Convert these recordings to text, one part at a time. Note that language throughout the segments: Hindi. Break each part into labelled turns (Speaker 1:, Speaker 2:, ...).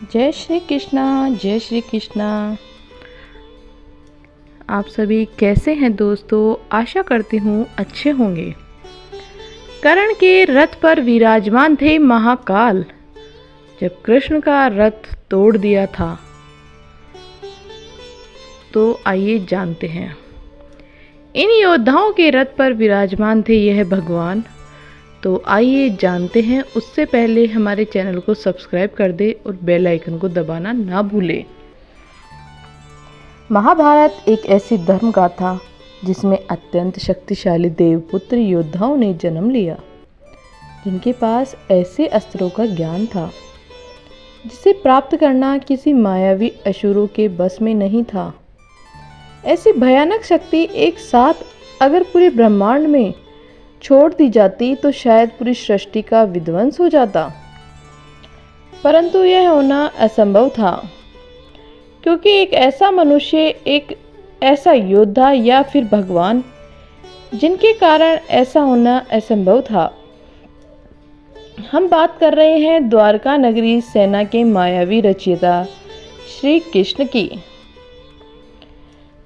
Speaker 1: जय श्री कृष्णा, जय श्री कृष्णा। आप सभी कैसे हैं दोस्तों? आशा करती हूँ अच्छे होंगे। कर्ण के रथ पर विराजमान थे महाकाल। जब कृष्ण का रथ तोड़ दिया था तो आइए जानते हैं। इन योद्धाओं के रथ पर विराजमान थे यह भगवान। तो आइए जानते हैं। उससे पहले हमारे चैनल को सब्सक्राइब कर दे और बेल आइकन को दबाना ना भूले। महाभारत एक ऐसी धर्म गाथा जिसमें अत्यंत शक्तिशाली देवपुत्र योद्धाओं ने जन्म लिया, जिनके पास ऐसे अस्त्रों का ज्ञान था जिसे प्राप्त करना किसी मायावी असुरों के बस में नहीं था। ऐसी भयानक शक्ति एक साथ अगर पूरे ब्रह्मांड में छोड़ दी जाती तो शायद पूरी सृष्टि का विध्वंस हो जाता, परंतु यह होना असंभव था, क्योंकि एक ऐसा मनुष्य, एक ऐसा योद्धा या फिर भगवान जिनके कारण ऐसा होना असंभव था। हम बात कर रहे हैं द्वारका नगरी सेना के मायावी रचयिता श्री कृष्ण की,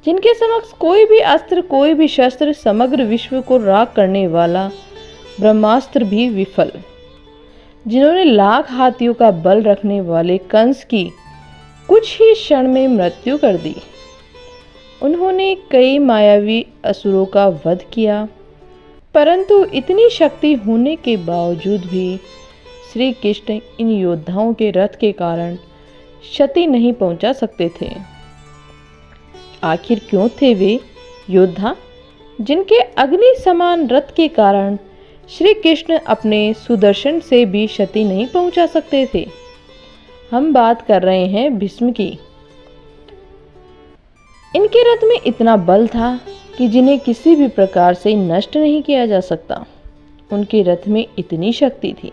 Speaker 1: जिनके समक्ष कोई भी अस्त्र, कोई भी शस्त्र, समग्र विश्व को राख करने वाला ब्रह्मास्त्र भी विफल। जिन्होंने लाख हाथियों का बल रखने वाले कंस की कुछ ही क्षण में मृत्यु कर दी। उन्होंने कई मायावी असुरों का वध किया, परंतु इतनी शक्ति होने के बावजूद भी श्री कृष्ण इन योद्धाओं के रथ के कारण क्षति नहीं पहुंचा सकते थे। आखिर क्यों थे वे योद्धा जिनके अग्नि समान रथ के कारण श्री कृष्ण अपने सुदर्शन से भी क्षति नहीं पहुंचा सकते थे? हम बात कर रहे हैं भीष्म की। इनके रथ में इतना बल था कि जिन्हें किसी भी प्रकार से नष्ट नहीं किया जा सकता। उनके रथ में इतनी शक्ति थी,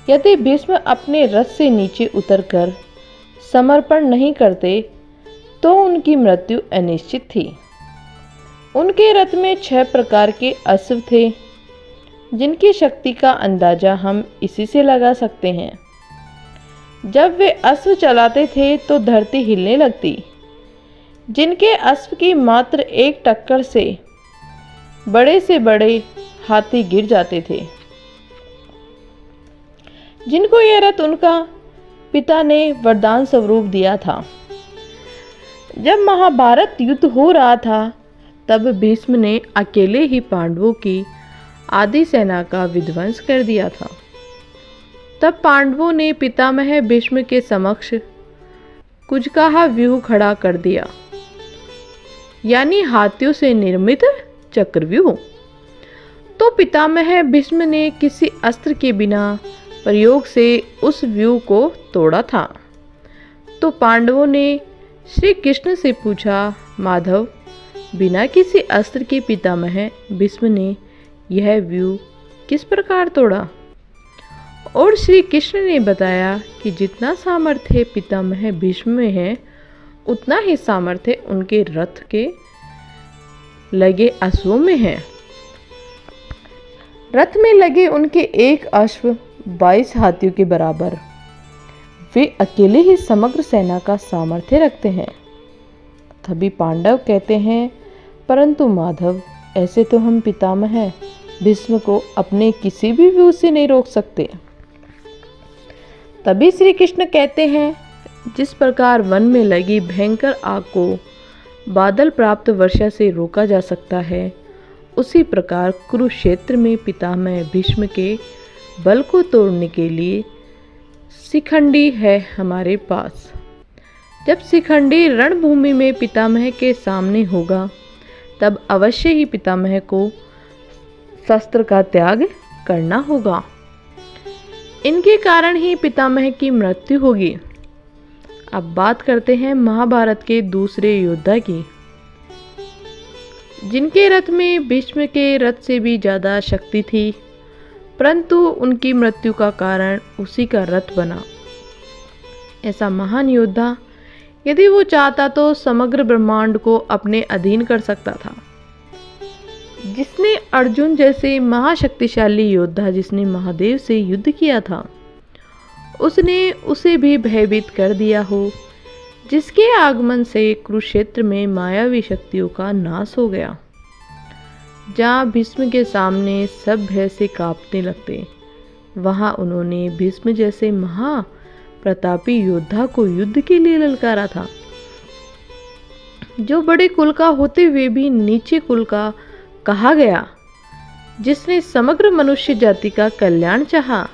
Speaker 1: यदि भीष्म अपने रथ से नीचे उतरकर समर्पण नहीं करते तो उनकी मृत्यु अनिश्चित थी। उनके रथ में 6 प्रकार के अश्व थे, जिनकी शक्ति का अंदाजा हम इसी से लगा सकते हैं। जब वे अश्व चलाते थे तो धरती हिलने लगती। जिनके अश्व की मात्र एक टक्कर से बड़े हाथी गिर जाते थे। जिनको यह रथ उनका पिता ने वरदान स्वरूप दिया था। जब महाभारत युद्ध हो रहा था तब भीष्म ने अकेले ही पांडवों की आधी सेना का विध्वंस कर दिया था। तब पांडवों ने पितामह भीष्म के समक्ष कुचकाहा व्यूह खड़ा कर दिया, यानी हाथियों से निर्मित चक्रव्यूह। तो पितामह भीष्म ने किसी अस्त्र के बिना प्रयोग से उस व्यूह को तोड़ा था। तो पांडवों ने श्री कृष्ण से पूछा, माधव, बिना किसी अस्त्र के पितामह भीष्म ने यह व्यूह किस प्रकार तोड़ा? और श्री कृष्ण ने बताया कि जितना सामर्थ्य पितामह भीष्म में है उतना ही सामर्थ्य उनके रथ के लगे अश्वों में है। रथ में लगे उनके एक अश्व 22 हाथियों के बराबर। वे अकेले ही समग्र सेना का सामर्थ्य रखते हैं। तभी पांडव कहते हैं, परंतु माधव, ऐसे तो हम पितामह भीष्म को अपने किसी भी व्यूह से नहीं रोक सकते। तभी श्री कृष्ण कहते हैं, जिस प्रकार वन में लगी भयंकर आग को बादल प्राप्त वर्षा से रोका जा सकता है, उसी प्रकार कुरुक्षेत्र में पितामह भीष्म के बल को तोड़ने के लिए शिखंडी है हमारे पास। जब शिखंडी रणभूमि में पितामह के सामने होगा तब अवश्य ही पितामह को शस्त्र का त्याग करना होगा। इनके कारण ही पितामह की मृत्यु होगी। अब बात करते हैं महाभारत के दूसरे योद्धा की, जिनके रथ में भीष्म के रथ से भी ज़्यादा शक्ति थी, परंतु उनकी मृत्यु का कारण उसी का रथ बना। ऐसा महान योद्धा यदि वो चाहता तो समग्र ब्रह्मांड को अपने अधीन कर सकता था। जिसने अर्जुन जैसे महाशक्तिशाली योद्धा, जिसने महादेव से युद्ध किया था, उसने उसे भी भयभीत कर दिया हो, जिसके आगमन से कुरुक्षेत्र में मायावी शक्तियों का नाश हो गया। जहाँ भीष्म के सामने सब भय से कांपने लगते, वहाँ उन्होंने भीष्म जैसे महाप्रतापी योद्धा को युद्ध के लिए ललकारा था, जो बड़े कुल का होते हुए भी नीचे कुल का कहा गया, जिसने समग्र मनुष्य जाति का कल्याण चाहा,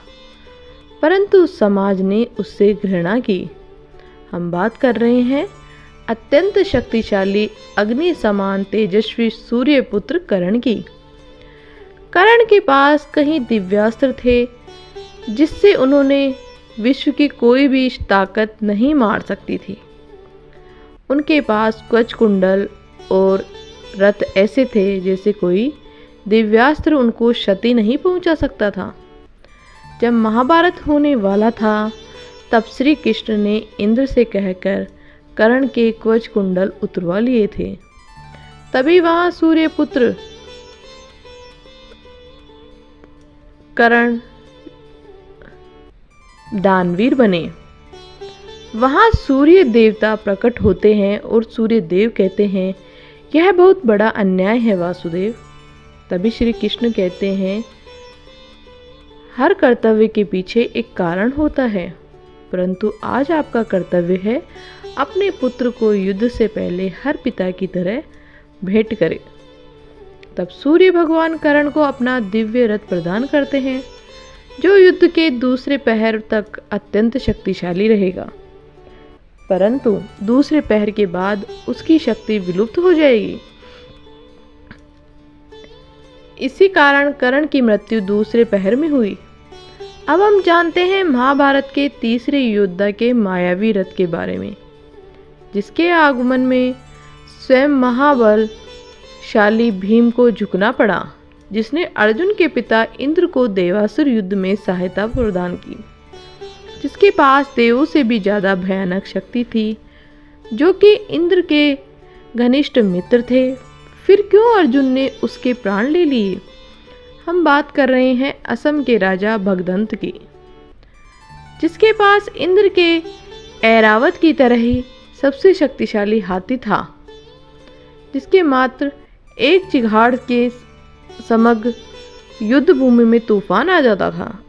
Speaker 1: परंतु समाज ने उससे घृणा की। हम बात कर रहे हैं अत्यंत शक्तिशाली अग्नि समान तेजस्वी सूर्यपुत्र कर्ण की। कर्ण के पास कहीं दिव्यास्त्र थे, जिससे उन्होंने विश्व की कोई भी ताकत नहीं मार सकती थी। उनके पास कवच कुंडल और रथ ऐसे थे जैसे कोई दिव्यास्त्र उनको क्षति नहीं पहुंचा सकता था। जब महाभारत होने वाला था, तब श्री कृष्ण ने इंद्र से कहकर कर्ण के कवच कुंडल उतरवा लिए थे। तभी वहां सूर्यपुत्र कर्ण दानवीर बने। वहां सूर्य देवता प्रकट होते हैं और सूर्य देव कहते हैं, यह बहुत बड़ा अन्याय है वासुदेव। तभी श्री कृष्ण कहते हैं, हर कर्तव्य के पीछे एक कारण होता है, परंतु आज आपका कर्तव्य है अपने पुत्र को युद्ध से पहले हर पिता की तरह भेंट करे। तब सूर्य भगवान कर्ण को अपना दिव्य रथ प्रदान करते हैं, जो युद्ध के दूसरे पहर तक अत्यंत शक्तिशाली रहेगा, परंतु दूसरे पहर के बाद उसकी शक्ति विलुप्त हो जाएगी। इसी कारण कर्ण की मृत्यु दूसरे पहर में हुई। अब हम जानते हैं महाभारत के तीसरे योद्धा के मायावी रथ के बारे में, जिसके आगमन में स्वयं महाबलशाली भीम को झुकना पड़ा, जिसने अर्जुन के पिता इंद्र को देवासुर युद्ध में सहायता प्रदान की, जिसके पास देवों से भी ज्यादा भयानक शक्ति थी, जो कि इंद्र के घनिष्ठ मित्र थे। फिर क्यों अर्जुन ने उसके प्राण ले लिए? हम बात कर रहे हैं असम के राजा भगदंत की, जिसके पास इंद्र के ऐरावत की तरह ही सबसे शक्तिशाली हाथी था, जिसके मात्र एक चिघाड़ के समग्र युद्ध भूमि में तूफान आ जाता था।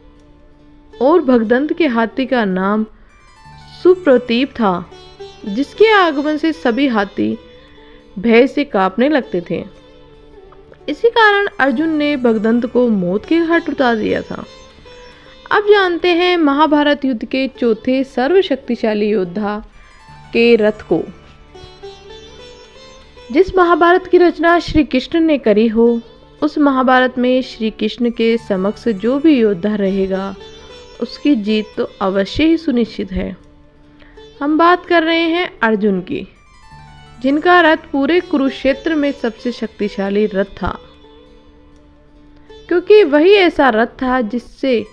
Speaker 1: और भगदंत के हाथी का नाम सुप्रतीप था, जिसके आगमन से सभी हाथी भय से कांपने लगते थे। इसी कारण अर्जुन ने भगदंत को मौत के घाट उतार दिया था। अब जानते हैं महाभारत युद्ध के चौथे सर्वशक्तिशाली योद्धा के रथ को। जिस महाभारत की रचना श्री कृष्ण ने करी हो, उस महाभारत में श्री कृष्ण के समक्ष जो भी योद्धा रहेगा, उसकी जीत तो अवश्य ही सुनिश्चित है। हम बात कर रहे हैं अर्जुन की, जिनका रथ पूरे कुरुक्षेत्र में सबसे शक्तिशाली रथ था, क्योंकि वही ऐसा रथ था जिससे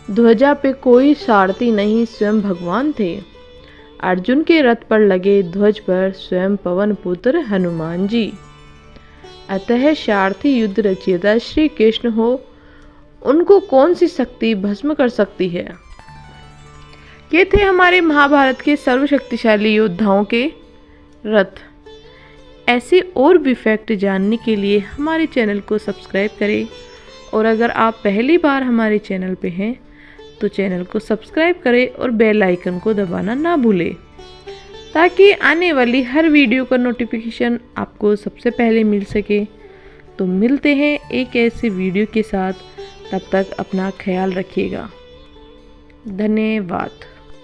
Speaker 1: ध्वजा पे कोई सारथी नहीं, स्वयं भगवान थे। अर्जुन के रथ पर लगे ध्वज पर स्वयं पवन पुत्र हनुमान जी। अतः सारथी युद्ध रचयिता श्री कृष्ण हो, उनको कौन सी शक्ति भस्म कर सकती है? ये थे हमारे महाभारत के सर्वशक्तिशाली योद्धाओं के रथ। ऐसे और भी फैक्ट जानने के लिए हमारे चैनल को सब्सक्राइब करें, और अगर आप पहली बार हमारे चैनल पे हैं तो चैनल को सब्सक्राइब करें और बेल आइकन को दबाना ना भूलें, ताकि आने वाली हर वीडियो का नोटिफिकेशन आपको सबसे पहले मिल सके। तो मिलते हैं एक ऐसे वीडियो के साथ, तब तक अपना ख्याल रखिएगा। धन्यवाद।